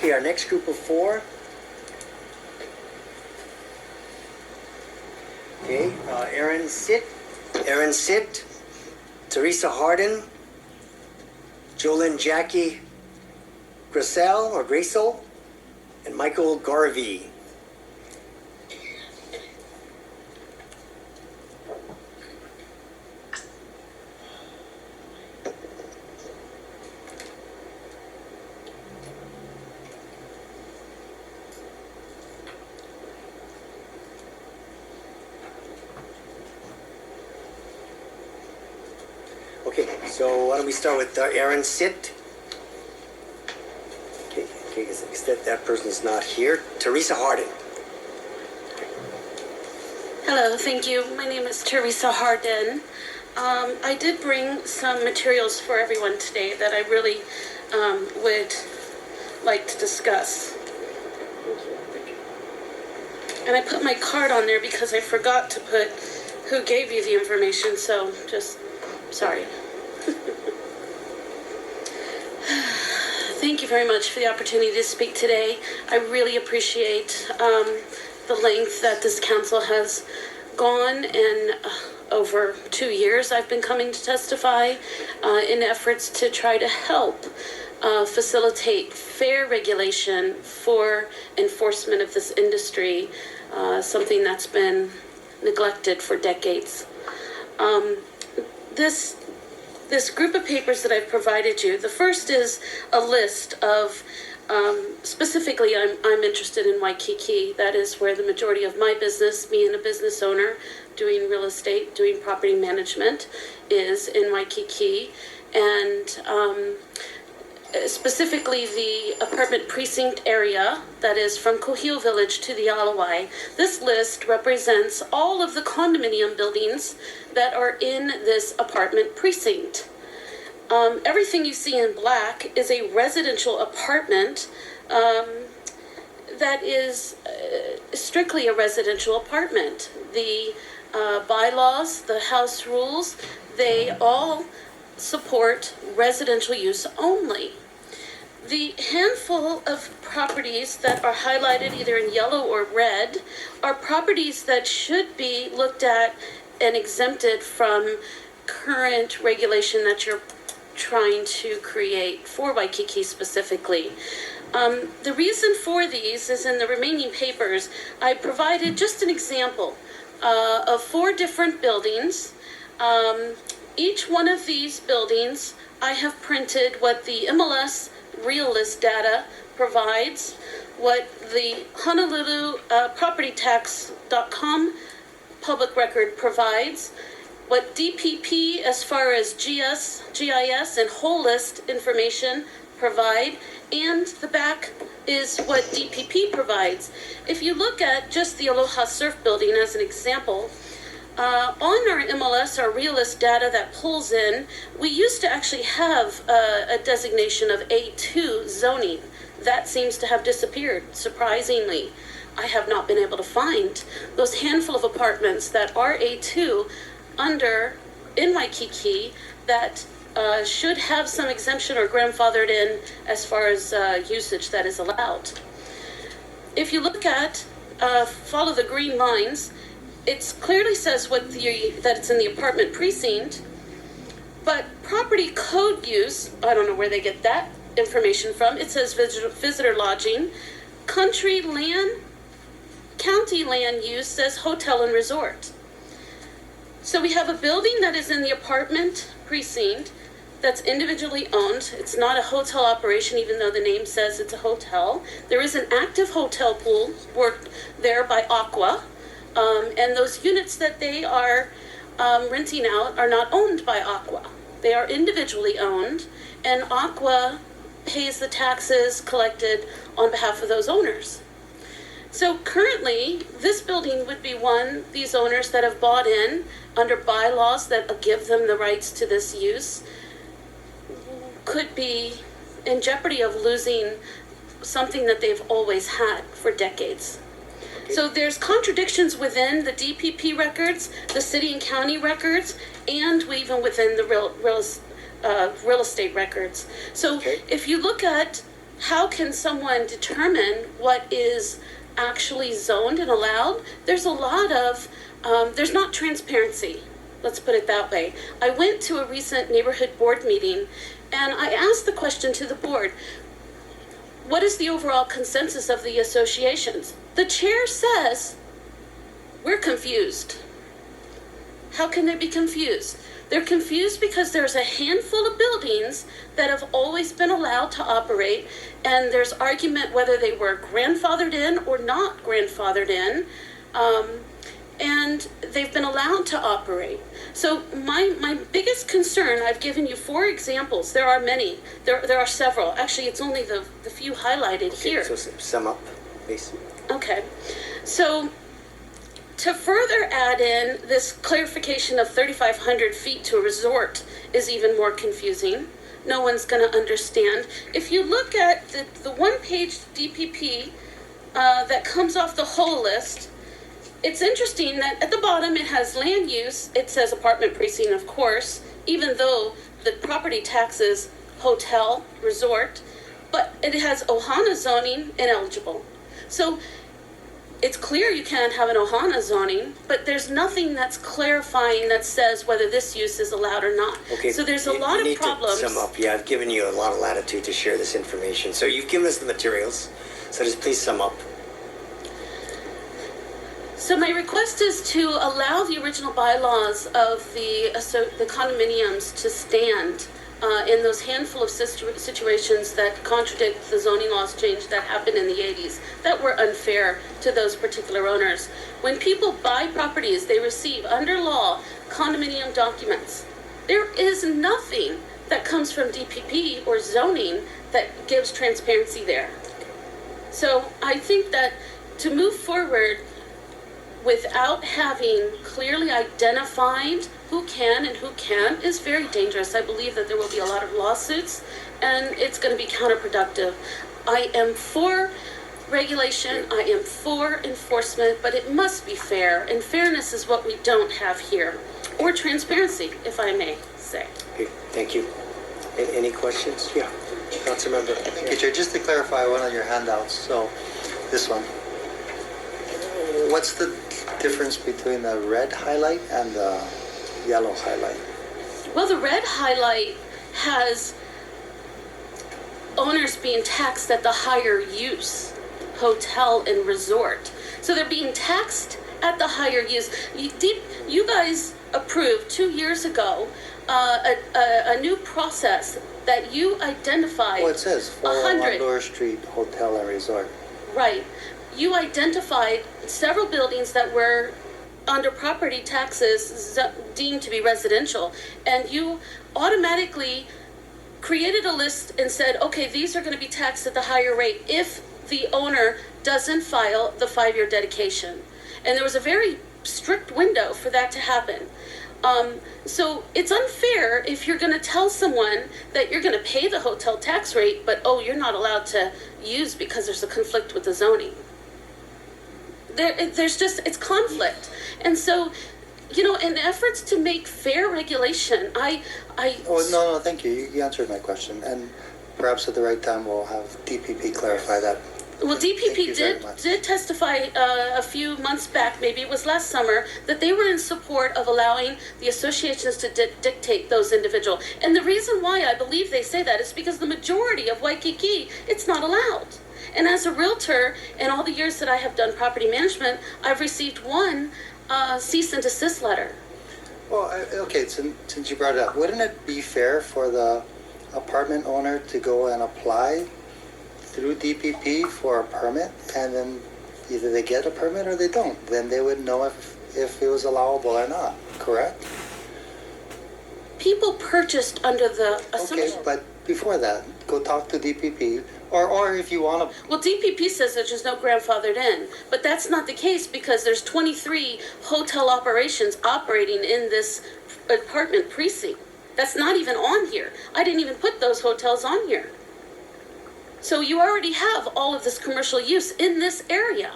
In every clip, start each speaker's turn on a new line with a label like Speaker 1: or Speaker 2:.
Speaker 1: Okay, our next group of four. Okay, Aaron Sit, Theresa Harden, Joelyn Jackie Graessle, and Michael Garvey. Okay, so why don't we start with Aaron Sit? Okay, because that person's not here. Theresa Harden.
Speaker 2: Hello, thank you. My name is Theresa Harden. I did bring some materials for everyone today that I really would like to discuss. And I put my card on there because I forgot to put who gave you the information, so just sorry. Thank you very much for the opportunity to speak today. I really appreciate the length that this council has gone, and over 2 years I've been coming to testify in efforts to try to help facilitate fair regulation for enforcement of this industry, something that's been neglected for decades. This group of papers that I've provided you, the first is a list of, specifically I'm interested in Waikiki. That is where the majority of my business, being a business owner, doing real estate, doing property management, is in Waikiki. And specifically the apartment precinct area that is from Kohio Village to the Alawai. This list represents all of the condominium buildings that are in this apartment precinct. Everything you see in black is a residential apartment that is strictly a residential apartment. The bylaws, the house rules, they all support residential use only. The handful of properties that are highlighted either in yellow or red are properties that should be looked at and exempted from current regulation that you're trying to create for Waikiki specifically. The reason for these is in the remaining papers. I provided just an example of 4 different buildings. Each one of these buildings, I have printed what the MLS real list data provides, what the Honolulu propertytax.com public record provides, what DPP as far as GIS and whole list information provide, and the back is what DPP provides. If you look at just the Aloha Surf building as an example, on our MLS, our realist data that pulls in, we used to actually have a designation of A2 zoning. That seems to have disappeared, surprisingly. I have not been able to find those handful of apartments that are A2 in Waikiki that should have some exemption or grandfathered in as far as usage that is allowed. If you look at, follow the green lines, it clearly says that it's in the apartment precinct, but property code use, I don't know where they get that information from. It says visitor lodging. County land use says hotel and resort. So we have a building that is in the apartment precinct that's individually owned. It's not a hotel operation, even though the name says it's a hotel. There is an active hotel pool worked there by Aqua. And those units that they are renting out are not owned by Aqua. They are individually owned, and Aqua pays the taxes collected on behalf of those owners. So currently, this building would be one, these owners that have bought in under bylaws that give them the rights to this use could be in jeopardy of losing something that they've always had for decades. So there's contradictions within the DPP records, the city and county records, and even within the real estate records. So if you look at how can someone determine what is actually zoned and allowed? There's a lot of, there's not transparency. Let's put it that way. I went to a recent neighborhood board meeting and I asked the question to the board, what is the overall consensus of the associations? The chair says, we're confused. How can they be confused? They're confused because there's a handful of buildings that have always been allowed to operate, and there's argument whether they were grandfathered in or not grandfathered in, and they've been allowed to operate. So my biggest concern, I've given you 4 examples. There are many. There are several. Actually, it's only the few highlighted here.
Speaker 1: So sum up, please.
Speaker 2: Okay. So to further add in this clarification of 3,500 feet to a resort is even more confusing. No one's going to understand. If you look at the one-page DPP that comes off the whole list, it's interesting that at the bottom it has land use. It says apartment precinct, of course, even though the property tax is hotel, resort, but it has Ohana zoning ineligible. So it's clear you can't have an Ohana zoning, but there's nothing that's clarifying that says whether this use is allowed or not.
Speaker 1: Okay.
Speaker 2: So there's a lot of problems.
Speaker 1: To sum up. Yeah, I've given you a lot of latitude to share this information. So you've given us the materials. So just please sum up.
Speaker 2: So my request is to allow the original bylaws of the condominiums to stand in those handful of situations that contradict the zoning laws change that happened in the 80s that were unfair to those particular owners. When people buy properties, they receive under law condominium documents. There is nothing that comes from DPP or zoning that gives transparency there. So I think that to move forward without having clearly identified who can and who can't is very dangerous. I believe that there will be a lot of lawsuits and it's going to be counterproductive. I am for regulation, I am for enforcement, but it must be fair, and fairness is what we don't have here. Or transparency, if I may say.
Speaker 1: Okay, thank you. Any questions? Yeah, Councilmember.
Speaker 3: Thank you, Chair. Just to clarify one of your handouts, so this one. What's the difference between the red highlight and the yellow highlight?
Speaker 2: Well, the red highlight has owners being taxed at the higher use, hotel and resort. So they're being taxed at the higher use. You guys approved 2 years ago a new process that you identified.
Speaker 3: Well, it says 401 Door Street Hotel and Resort.
Speaker 2: Right. You identified several buildings that were under property taxes deemed to be residential, and you automatically created a list and said, okay, these are going to be taxed at the higher rate if the owner doesn't file the 5-year dedication. And there was a very strict window for that to happen. So it's unfair if you're going to tell someone that you're going to pay the hotel tax rate, but you're not allowed to use because there's a conflict with the zoning. There's just, it's conflict. And so, in efforts to make fair regulation,
Speaker 3: Oh, no, thank you. You answered my question. And perhaps at the right time we'll have DPP clarify that.
Speaker 2: Well, DPP did testify a few months back, maybe it was last summer, that they were in support of allowing the associations to dictate those individual. And the reason why I believe they say that is because the majority of Waikiki, it's not allowed. And as a realtor, in all the years that I have done property management, I've received one cease and desist letter.
Speaker 3: Well, okay, since you brought it up, wouldn't it be fair for the apartment owner to go and apply through DPP for a permit, and then either they get a permit or they don't? Then they would know if it was allowable or not, correct?
Speaker 2: People purchased under the assumption.
Speaker 3: Okay, but before that, go talk to DPP, or if you want to.
Speaker 2: Well, DPP says that there's no grandfathered in, but that's not the case because there's 23 hotel operations operating in this apartment precinct. That's not even on here. I didn't even put those hotels on here. So you already have all of this commercial use in this area.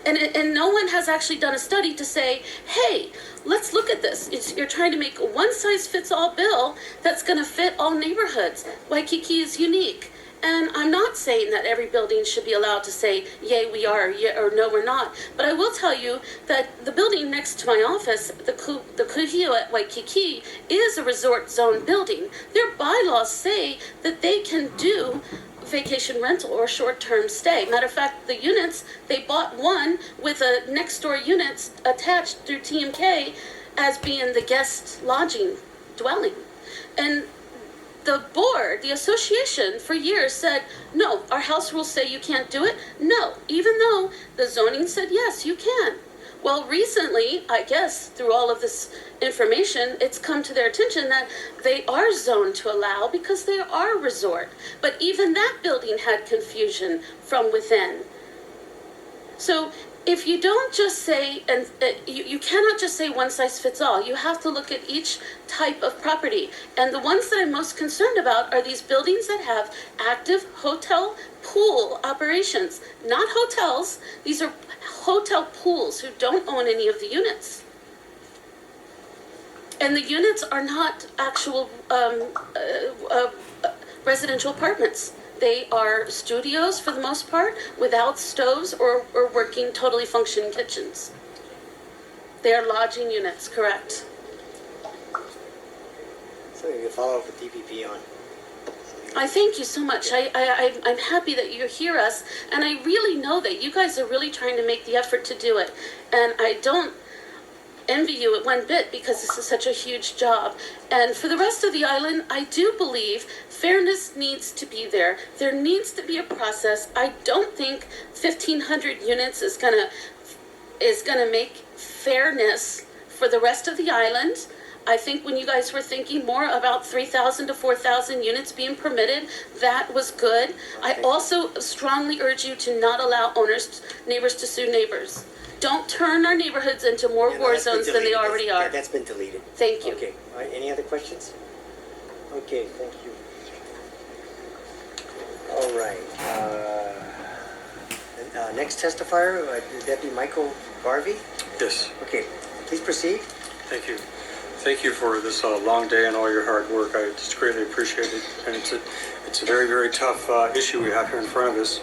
Speaker 2: And no one has actually done a study to say, hey, let's look at this. You're trying to make a one-size-fits-all bill that's going to fit all neighborhoods. Waikiki is unique. And I'm not saying that every building should be allowed to say, yay, we are, yeah, or no, we're not. But I will tell you that the building next to my office, the Kuhio at Waikiki, is a resort zone building. Their bylaws say that they can do vacation rental or short-term stay. Matter of fact, the units, they bought one with a next-door unit attached through TMK as being the guest lodging dwelling. And the board, the association, for years said, no, our house rules say you can't do it. No, even though the zoning said, yes, you can. Well, recently, I guess, through all of this information, it's come to their attention that they are zoned to allow because they are a resort. But even that building had confusion from within. So if you don't just say, and you cannot just say one size fits all, you have to look at each type of property. And the ones that I'm most concerned about are these buildings that have active hotel pool operations, not hotels. These are hotel pools who don't own any of the units. And the units are not actual residential apartments. They are studios for the most part, without stoves or working totally functioning kitchens. They are lodging units, correct?
Speaker 1: So you can follow up with DPP on.
Speaker 2: I thank you so much. I'm happy that you hear us, and I really know that you guys are really trying to make the effort to do it. And I don't envy you at one bit because this is such a huge job. And for the rest of the island, I do believe fairness needs to be there. There needs to be a process. I don't think 1,500 units is gonna make fairness for the rest of the island. I think when you guys were thinking more about 3,000 to 4,000 units being permitted, that was good. I also strongly urge you to not allow neighbors to sue neighbors. Don't turn our neighborhoods into more war zones than they already are.
Speaker 1: That's been deleted.
Speaker 2: Thank you.
Speaker 1: Okay. All right. Any other questions? Okay. Thank you. All right. Next testifier, Deputy Michael Garvey.
Speaker 4: Yes,
Speaker 1: Okay. Please proceed.
Speaker 4: thank you. Thank you for this long day and all your hard work. I just greatly appreciate it. And it's a very, very tough issue we have here in front of us.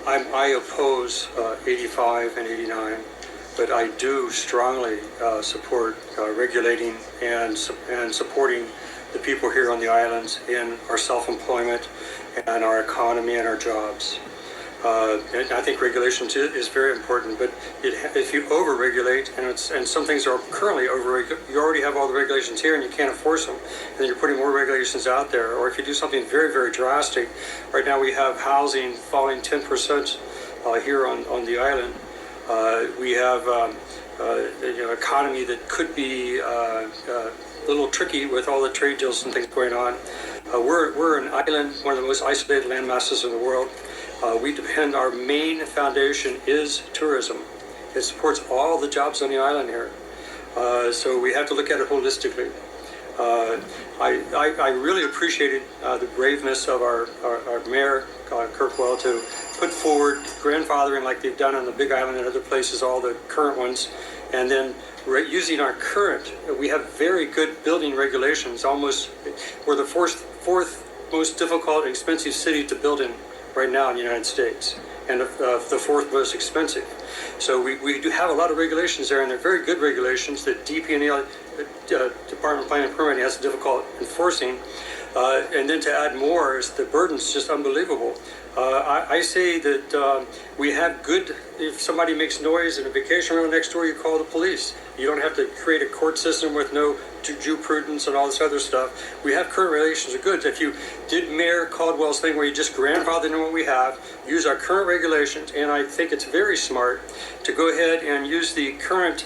Speaker 4: I oppose 85 and 89, but I do strongly support regulating and supporting the people here on the islands in our self-employment and our economy and our jobs. And I think regulation is very important, but if you over-regulate, and some things are currently you already have all the regulations here and you can't enforce them, and then you're putting more regulations out there, or if you do something very, very drastic. Right now we have housing falling 10% here on the island. We have economy that could be a little tricky with all the trade deals and things going on. We're an island, one of the most isolated land masses in the world. Our main foundation is tourism. It supports all the jobs on the island here. So we have to look at it holistically. I really appreciated the braveness of our Mayor Caldwell to put forward grandfathering like they've done on the Big Island and other places, all the current ones, and then using our current. We have very good building regulations. Almost, we're the fourth most difficult and expensive city to build in right now in the United States, and the fourth most expensive. So we do have a lot of regulations there, and they're very good regulations that DP&E, Department of Planning and Permitting, has difficult enforcing. And then to add more, is the burden's just unbelievable. I say that we have good, if somebody makes noise in a vacation rental next door, you call the police. You don't have to create a court system with no due prudence and all this other stuff. We have current regulations of goods. If you did Mayor Caldwell's thing where you just grandfather in what we have, use our current regulations, and I think it's very smart to go ahead and use the current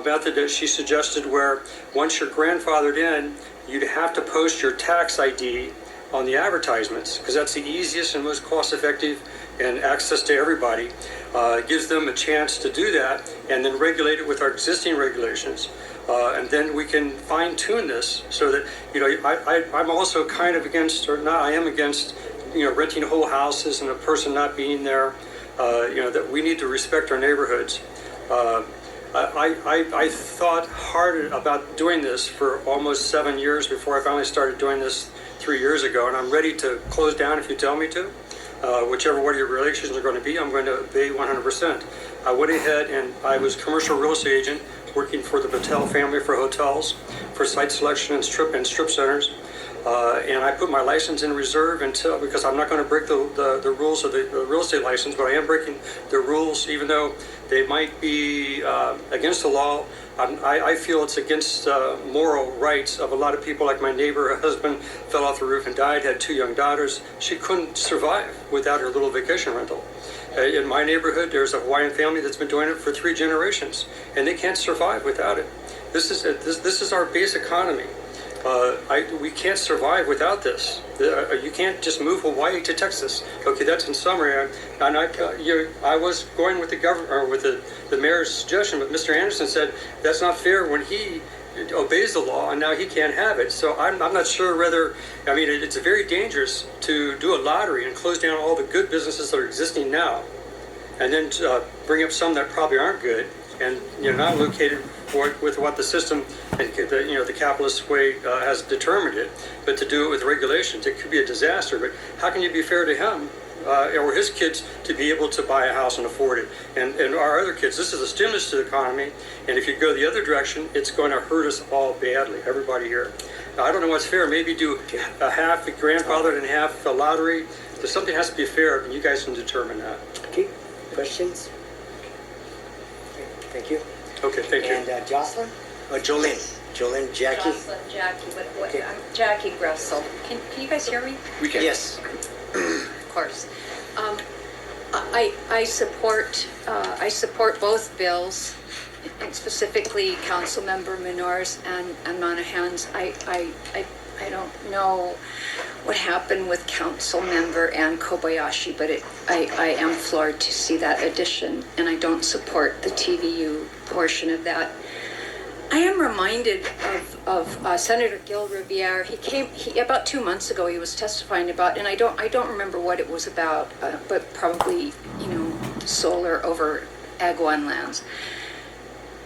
Speaker 4: method that she suggested, where once you're grandfathered in, you'd have to post your tax ID on the advertisements, because that's the easiest and most cost-effective and access to everybody. It gives them a chance to do that and then regulate it with our existing regulations. And then we can fine-tune this so that, I'm also kind of against, or not, I am against, renting whole houses and a person not being there. that we need to respect our neighborhoods. I thought hard about doing this for almost 7 years before I finally started doing this 3 years ago, and I'm ready to close down if you tell me to. Whichever one of your regulations are going to be, I'm going to obey 100%. I went ahead and I was commercial real estate agent working for the Patel family for hotels, for site selection and strip centers. And I put my license in reserve because I'm not going to break the rules of the real estate license, but I am breaking the rules, even though they might be against the law. I feel it's against moral rights of a lot of people. Like my neighbor, her husband fell off the roof and died, had 2 young daughters. She couldn't survive without her little vacation rental. In my neighborhood, there's a Hawaiian family that's been doing it for 3 generations, and they can't survive without it. This is our base economy. We can't survive without this. You can't just move Hawaii to Texas. Okay, that's in summary. I was going with the governor or with the mayor's suggestion, but Mr. Anderson said that's not fair when he obeys the law and now he can't have it. So I'm not sure whether, it's very dangerous to do a lottery and close down all the good businesses that are existing now, and then bring up some that probably aren't good and not located with what the system and the capitalist way has determined it, but to do it with regulations, it could be a disaster. But how can you be fair to him or his kids to be able to buy a house and afford it? And our other kids, this is a stimulus to the economy, and if you go the other direction, it's going to hurt us all badly, everybody here. Now, I don't know what's fair. Maybe do a half grandfathered and half a lottery. There's something has to be fair, and you guys can determine that.
Speaker 1: Okay, questions? Thank you.
Speaker 4: Okay, thank you.
Speaker 1: And Jocelyn? Jolene, Jackie?
Speaker 5: Jocelyn, Jackie,
Speaker 1: Okay.
Speaker 5: I'm Jackie Graessle. Can you guys hear me?
Speaker 1: We can. Yes.
Speaker 5: Of course. I support both bills, and specifically Councilmember Menor's and Monahan's. I don't know what happened with Councilmember and Kobayashi, but I am floored to see that addition, and I don't support the TVU portion of that. I am reminded of Senator Gil Riviere. He about 2 months ago he was testifying about, and I don't remember what it was about, but probably solar over Agawam lands.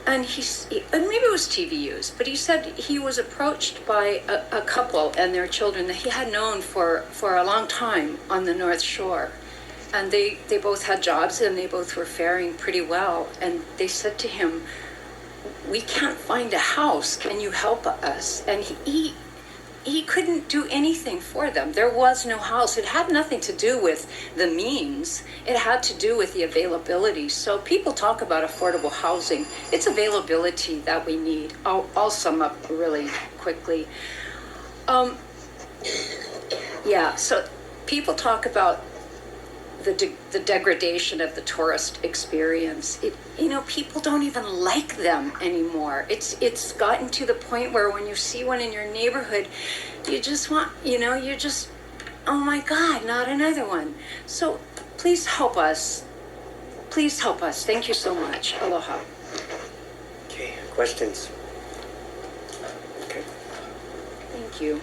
Speaker 5: And and maybe it was TVUs, but he said he was approached by a couple and their children that he had known for a long time on the North Shore. And they both had jobs and they both were faring pretty well. And they said to him, "We can't find a house. Can you help us?" And he couldn't do anything for them. There was no house. It had nothing to do with the means. It had to do with the availability. So people talk about affordable housing. It's availability that we need. I'll sum up really quickly. So people talk about the degradation of the tourist experience. People don't even like them anymore. It's gotten to the point where when you see one in your neighborhood, you just want, oh my God, not another one. So please help us. Please help us. Thank you so much. Aloha.
Speaker 1: Okay, questions? Okay.
Speaker 5: Thank you.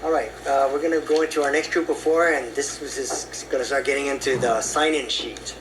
Speaker 1: All right, we're going to go into our next group of 4, and this is going to start getting into the sign-in sheet.